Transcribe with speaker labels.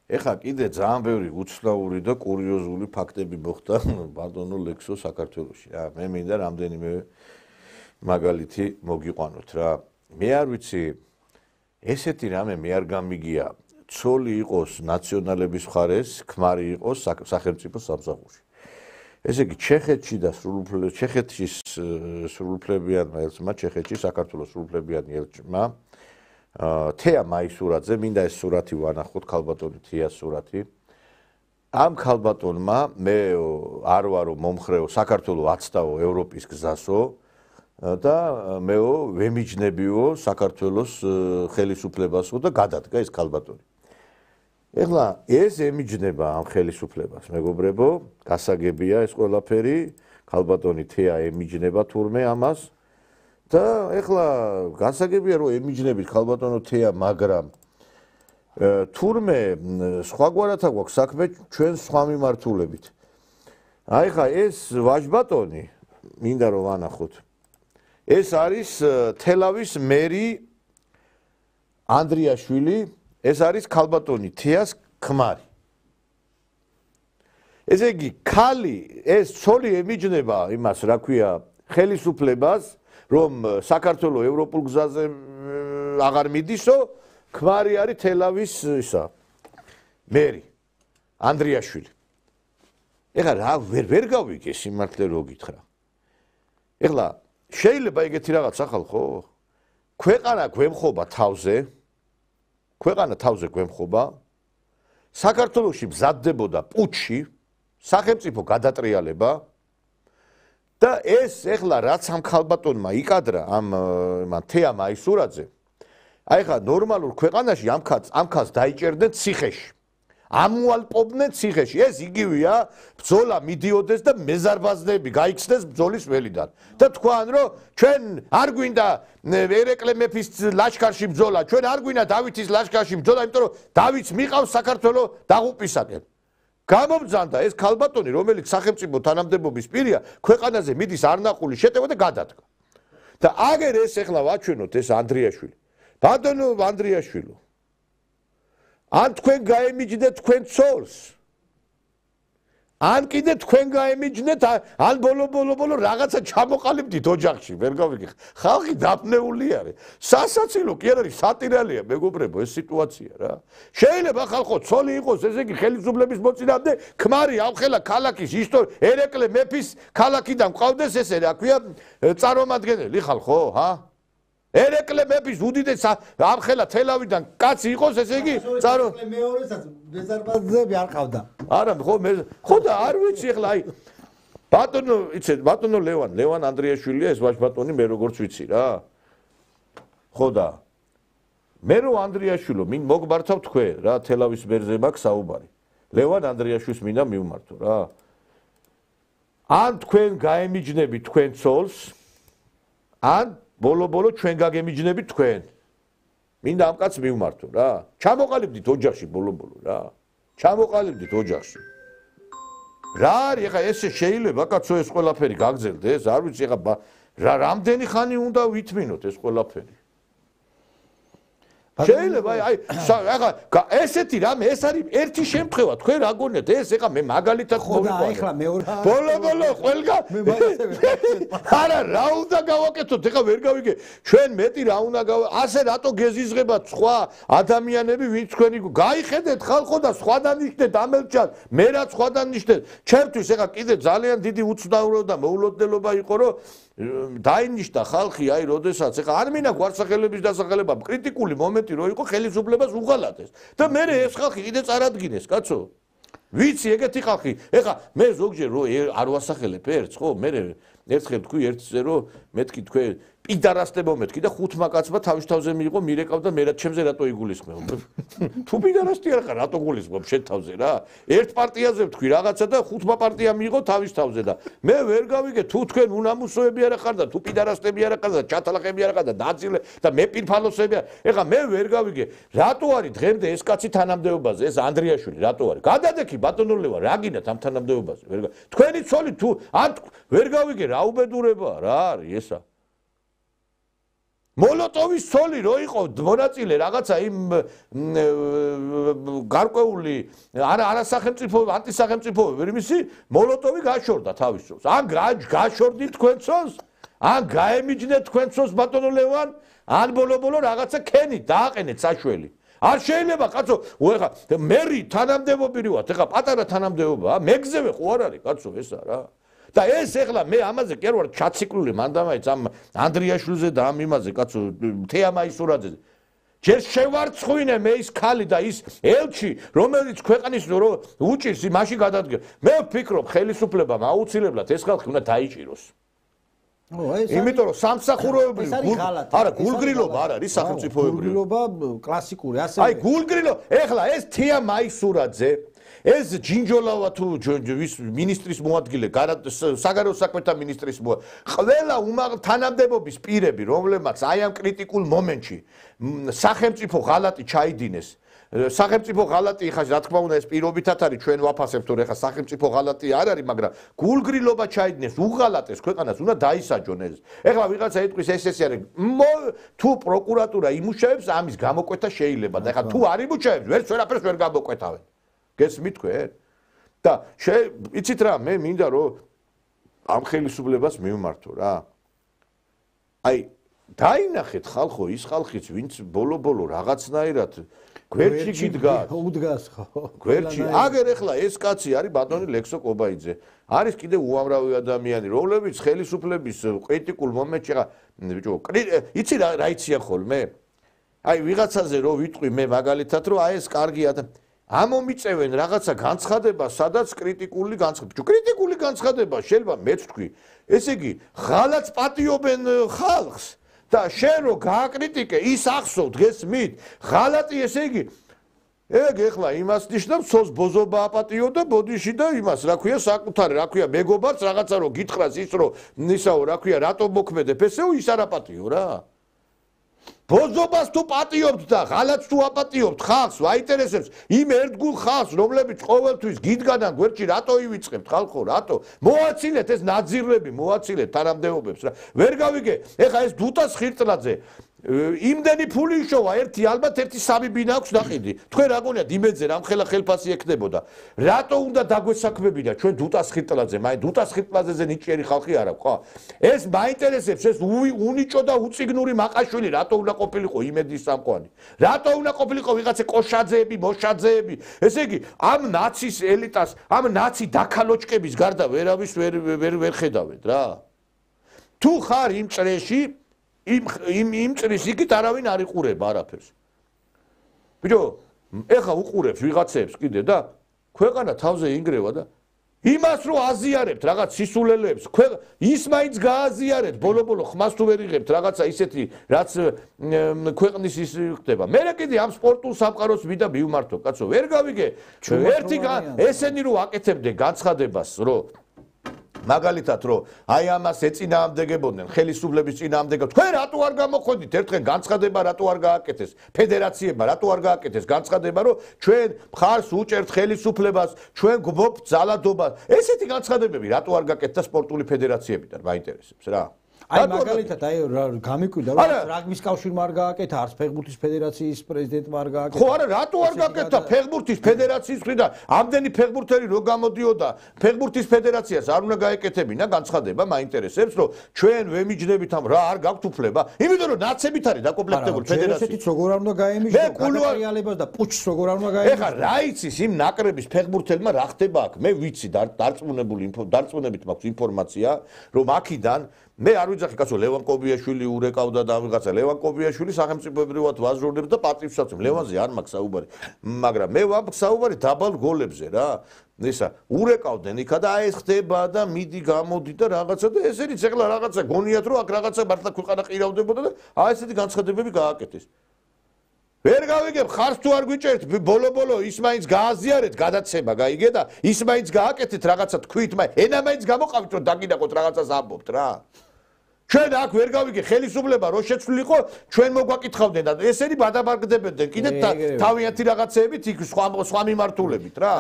Speaker 1: ეხლა კიდე ძალიან ბევრი უცნაური და კურიოზული ფაქტები მოხდა ბატონო ლექსო საქართველოში რა მე მინდა რამდენიმე მაგალითი მოგიყვანოთ რა მე არ ვიცი ესეთი რამე მე არ გამიგია ცოლი იყოს ნაციონალების მხარეს ქმარი იყოს სახელმწიფო სამსახურში ესე იგი ჩეხეთში და ჩეხეთის სრულუფლებიანმა ელჩმა ჩეხეთში საქართველოს სრულუფლებიანი ელჩმა თეა მაისურაძე მინდა ეს სურათი ვანახოთ ქალბატონი თეას სურათი ამ ქალბატონმა მე არ ვარო მომხრეო საქართველოს აცდაო ევროპის გზასო და მეო ვემიჯნებიო საქართველოს ხელისუფლებასო და გადადგა ეს ქალბატონი ეხლა ეს ემიჯნება ამ ხელისუფლებას მეგობრებო გასაგებია ეს ყველაფერი ქალბატონი თეა ემიჯნება თურმე ამას და ეხლა გასაგებია რომ ემიჯნებით ქალბატონო თეა მაგრამ თურმე სხვაგვარად აქვს საქმე ჩვენ სხვა მიმართულებით აი ხა ეს ვაჟბატონი მინდა რომ ვანახოთ ეს არის თელავის მერი ანდრიაშვილი ეს არის ქალბატონი თეას ქმარი ესე იგი ქალი ეს ცოლი ემიჯნება იმას რა ქვია ხელისუფლებას რომ საქართველოს ევროპულ გზაზე აღარ მიდისო ქმარი არის თელავის ისა მერი ანდრიაშვილი ეხლა რა ვერ გავიგე სიმართლე რო გითხრა ეხლა შეიძლება ეგეთი რაღაც ახალ ხო ქვეყანა გვემხობა თავზე ქვეყანა თავზე გვემხობა საქართველოში მზადდებოდა პუჩი სახელმწიფო გადატრიალება და ეს ეხლა რაც ამ ქალბატონმა იკადრა ამ თეა მაისურაძე აი ხა ნორმალურ ქვეყანაში ამ ქალს დაიჭერდნენ ციხეში ამუალპობდნენ ციხეში ეს იგივეა ბრძოლა მიდიოდეს და მეზარბაზნები გაიქცეს ბრძოლის ველიდან და თქვან რომ ჩვენ არ გვინდა ერეკლე მეფის ლაშქარში ბრძოლა ჩვენ არ გვინდა დავითის ლაშქარში ბრძოლა იმიტომ რომ დავითს მიყავს საქართველოს დაღუპვისაკენ გამომძანდა ეს ქალბატონი რომელიც სახელმწიფო თანამდებობის პირია ქვეყანაზე მიდის არნაყული შეტევა და გადადგა და აგერ ეს ეხლა ვაჩვენოთ ეს ანდრიაშვილი ბატონო ანდრიაშვილო ან თქვენ გაემიჯნეთ თქვენ ცოლს ან კიდე თქვენ გაემიჯნეთ ან ბოლო რაღაცა ჩამოყალიბდით ოჯახში ვერ გავიგე ხალხი დაფნეული არის სასაცილო კი არ არის სატირალია მეგობრებო ეს სიტუაცია რა შეიძლება ხალხო ცოლი იყოს ესე იგი ხელისუფლების მოწინააღმდეგე ქმარი ამხელა ქალაქის ერეკლე მეფის ქალაქიდან ყავდეს ესე რა ქვია წარმომადგენელი ხალხო ხა ერეკლე მეფის უდიდეს ამხელა თელავიდან კაცი იყოს ესე იგი
Speaker 2: მეორესაც მეზარბაზები არ ყავდა
Speaker 1: არა ხო და არ ვიცი ახლა აი ბატონო იცით ბატონო ლევან ანდრიაშვილია ეს ვაჟბატონი მე როგორც ვიცი რა ხო და მე რო ანდრიაშვილო მინ მოგმართავ თქვენ რა თელავის მერზე მაქვს საუბარი ლევან ანდრიაშვილს მინდა მივმართო რა ან თქვენ გაემიჯნებით თქვენ ცოლს ან ბოლო ჩვენ გაგემიჯნებით თქვენ მინდა ამ კაცს მივმართო რა ჩამოყალიბდით ოჯახში ბოლო რა ჩამოყალიბდით ოჯახში რა არის ეხა ესე შეიძლება კაცო ეს ყველაფერი გაგძელდეს არ ვიცი ეხა რა რამდენი ხანი უნდა ვითმინოთ ეს ყველაფერი შეიძლება აი ეხა ესეთი რამე ეს არის ერთი შემთხვევა თქვენ რა გონიათ ეს ეხა მე მაგალითად
Speaker 2: მოვიყვანე ეხლა მეორე
Speaker 1: ბოლო ყველგან არა რა უნდა გავაკეთოთ ეხა ვერ გავიგე ჩვენ მეტი რა უნდა ასე რატო გეზიზღებათ სხვა ადამიანები ვინც თქვენი გაიხედეთ ხალხო და სხვადან ნიშნეთ ამელჩად მე რაც სხვადან ნიშნეთ ჩემთვის ეხა კიდე ძალიან დიდი უცნაურობა და მოულოდნელობა იყო რომ დაინიშნა ხალხი აი როდესაც ეხა არ მინდა გვარსახელების დასახელება კრიტიკული მომენტი რო იყო ხელისუფლებას უღალატეს და მე ეს ხალხი კიდე წარადგინეს კაცო ვიცი ეგეთი ხალხი ეხა მე ზოგჯერ რო არ ვასახელებ ერთს ხო მე ერთხელ თქვი ერთზე რომ მეთქი თქვენ პიდარასტებო მეთქი და ხუთმა კაცმა თავის თავზე მიიღო მირეკავდა მე რა ჩემზე რატო იგულისხმევ თუ პიდარასტი არ ხარ რატო გულისხმობ შენ თავზე რა ერთ პარტიაზე ვთქვი რაღაცა და ხუთმა პარტია მიიღო თავის თავზე და მე ვერ გავიგე თუ თქვენ უნამუსოები არ ხარ და თუ პიდარასტები არ ხარ და ჩათალახები არ ხარ და დაძილე და მე პირფალოსები ეხა მე ვერ გავიგე რატო არის დღემდე ეს კაცი თანამდებობაზე ეს ანდრიაშვილი რატო არის გადადექი ბატონო ლევან რა გინდათ ამ თანამდებობაზე თქვენი ცოლი თუ ან ვერ გავიგე რა უბედურება რა არის ესა მოლოტოვის ცოლი რო იყო მონაწილე რაღაცა იმ გარკვეული არასახელმწიფო ანტისახელმწიფოები იმისი მოლოტოვი გაშორდა თავის წელს. ან გაშორდით თქვენცოს, ან გაემიჯნეთ თქვენცოს ბატონო ლევან, ან ბოლო-ბოლო რაღაცა ქენით დააყენეთ საშველი. არ შეიძლება კაცო, ეხა მერი თანამდებობი ვართ, ეხა პატარა თანამდებობაა, მეგზევე ხო არ არის კაცო ესა რა. და ეს ეხლა მე ამაზე კი არ ვარ ჩაციკლული მანდამაიც ამ ანდრიაშვილზე და ამ იმაზე კაცო თეამაისურაძეზე. ჯერ შევარცხვინე მე ის ქალი და ის ელჩი, რომელიც ქვეყნის რო უჭირს იმაში გადადგა. მე ვფიქრობ ხელისუფლებამ აუცილებლად ეს ხალხი უნდა დაიჭიროს. იმიტომ რომ სამსახურეობრივი არა გულგრილობა არ არის სახელმწიფოებრივი.
Speaker 2: გულგრილობა კლასიკური ასევე.
Speaker 1: აი გულგრილო, ეხლა ეს თეამაისურაძე ეს ჯინჯოლავა თუ მინისტრის მოადგილე, საგარეო საქმეთა მინისტრის ყველა თანამდებობის პირები, რომლებმაც აი ამ კრიტიკულ მომენტში სახელმწიფო ღალატი ჩაიდინეს. სახელმწიფო ღალატი ხა რა თქმა უნდა ეს პირობითად არის ჩვენ ვაფასებთ რომ ეხა სახელმწიფო ღალატი არ არის, მაგრამ გულგრილობა ჩაიდინეს, უღალატეს ქვეყანას, უნდა დაისაჯონ ეს. ეხლა ვიღაცა იტყვის ეს არის თუ პროკურატურა იმუშავებს, ამის გამოკვეთა შეიძლება და ეხლა თუ არ იმუშავებს, ვერაფერს ვერ გამოკვეთავენ. გესმით თქვენ? და იცით რა, მე მინდა რომ ამ ხელისუფლებას მივმართო რა. აი დაინახეთ ხალხო, ის ხალხიც ვინც ბოლო-ბოლო რაღაცნაირად გვერდში გიდგას.
Speaker 2: უდგას ხო.
Speaker 1: გვერდში. აგერ ეხლა ეს კაცი არის ბატონი ლექსო კობაიძე. არის კიდე უამრავი ადამიანი, რომლებიც ხელისუფლების კრიტიკულ მომენტში ხა ბიჭო, იცი რა იციან ხოლმე? აი ვიღაცაზე რო ვიტყვი მე მაგალითად რომ აი ეს კარგია და ამომიწევენ რაღაცა განცხადება, სადაც კრიტიკული განცხადება. კრიტიკული განცხადება შეიძლება მეც თქვი. ესე იგი, ღალატს პატიობენ ხალხს და შენ რო გააკრიტიკე, ის ახსოვთ, გესმით? ღალატი ესე იგი, ეგ ეხლა იმას ნიშნავს, ცოს ბოზობა აპატიო და ბოდიში და იმას, რა ქვია, საკუთარი, რა ქვია, მეგობარს რაღაცა რო გითხრას ის რო ისაო, რა ქვია, რატო მოქმედებ, ესეო ის არ აპატიო რა. ბოზობას თუ პატიობთ და ღალატს თუ აპატიობთ ხალხს, ვაინტერესებს იმ ერთგულ ხალხს, რომლებიც ყოველთვის გიდგან და გვერდში რატო ივიწყებთ ხალხო, რატო? მოაცილეთ ეს ნაძირლები, მოაცილეთ თანამდებობებს რა. ვერ გავიგე, ეხა ეს დუტას ხირტლაძე იმდენი ფული იშოვა, ალბათ ერთი 3 ბინა აქვს ნაყიდი. თქვენ რა გონიათ იმედზე რამხელა ხელფასი ექნებოდა? რატო უნდა დაგვესაქმებინა ჩვენ დუტას ხირტლაძე? მაინც დუტას ხირტლაძეზე ნიჭიერი ხალხი არ აქვს, ხო? ეს მაინტერესებს ეს უნიჭო და უციგნური მაყაშვილი რატო უნდა ყოფილიყო იმედის სამყარო? რატო უნდა ყოფილიყო ვიღაცა კოშაძეები, მოშაძეები? ესე იგი, ამ ნაცის ელიტას, ამ ნაცი დაქალოჭკების გარდა ვერავის ვერ ხედავთ რა. თუ ხარ იმ წრეში იმ წრის იქით არავინ არ იყურება არაფერს. ბიჭო, ეხა უყურებს ვიღაცებს კიდე და ქვეყანა თავზე ინგრევა და იმას რო აზიარებთ რაღაც სისულელეებს, ის მაინც გააზიარეთ, ბოლო-ბოლო ხმას თუ ვერ იღებთ რაღაცა ისეთი, რაც ქვეყნის ის ხდება. მე კიდე ამ სპორტულ სამყაროს ვიდა მივმართო, კაცო, ვერ გავიგე. ერთი ესენი რო აკეთებდნენ განცხადებას, რომ მაგალითად რომ აი ამას ეწინააღმდეგებოდნენ ხელისუფლების წინააღმდეგებს თქვენ რატო არ გამოხდით ერთხელ განცხადება რატო არ გააკეთეს ფედერაციებმა რატო არ გააკეთეს განცხადება რომ ჩვენ მხარს უჭერთ ხელისუფლებას ჩვენ გვობთ ძალადობას ესეთი განცხადებები რატო არ გააკეთდა სპორტული ფედერაციებიდან მაინტერესებს რა
Speaker 2: აი მაგალითად აი გამიკვირდა რომ რაგბის კავშირმა არ გააკეთა არც ფეხბურთის ფედერაციის პრეზიდენტმა არ გააკეთა
Speaker 1: ხო არა რატო არ გააკეთა ფეხბურთის ფედერაციის მხრიდან ამდენი ფეხბურთელი რო გამოდიოდა ფეხბურთის ფედერაციას არ უნდა გაეკეთებინა განცხადება მაინტერესებს რომ ჩვენ ვემიჯნებით ამ რა არ გაქვთ უფლება იმიტომ რომ ნაცებით არის დაკომპლექტებული ფედერაცია
Speaker 2: ესეთი როგორ არ უნდა გაემიჯნო გადატრიალებას და პუჩს როგორ არ უნდა გაემიჯნო
Speaker 1: ეხა რა იცის იმ ნაკრების ფეხბურთელმა რა ხდება აქ მე ვიცი დარწმუნებით მაქვს ინფორმაცია რომ აქიდან მე არ ვიძახი კაცო ლევან კობიაშვილი ურეკავდა და ვიღაცა ლევან კობიაშვილი სახელმწიფოებრივად ვაზრობდებ და პატივსაც ლევანზე არ მაქვს საუბარი მაგრამ მე ვამბობ საუბარი დაბალ გოლებზე რა ისა ურეკავდნენ იქა და აი ეს ხდება და მიდი გამოდი და რაღაცა და ესენიც ეხლა რაღაცა გონიათ რომ აქ რაღაცა მართლა ქვეყანა ყირავდებოდა და აი ესეთი განცხადებები გააკეთეს ვერ გავიგებ ხარს თუ არ გვიჭერთ ბოლო-ბოლო ის მაინც გააზიარეთ გადაცემა გაიგე და ის მაინც გააკეთეთ რაღაცა თქვით ენა მაინც გამოყავით რომ დაგინახოთ რაღაცას ამბობთ რა ჩვენ აქ ვერ გავიგე ხელისუფლება რო შეცვლილიყო ჩვენ მოგვაკითხავდნენ და ესენი ბადაბარგდებოდნენ კიდე თავიანთი რაღაცეებით იქ სხვა მიმართულებით რა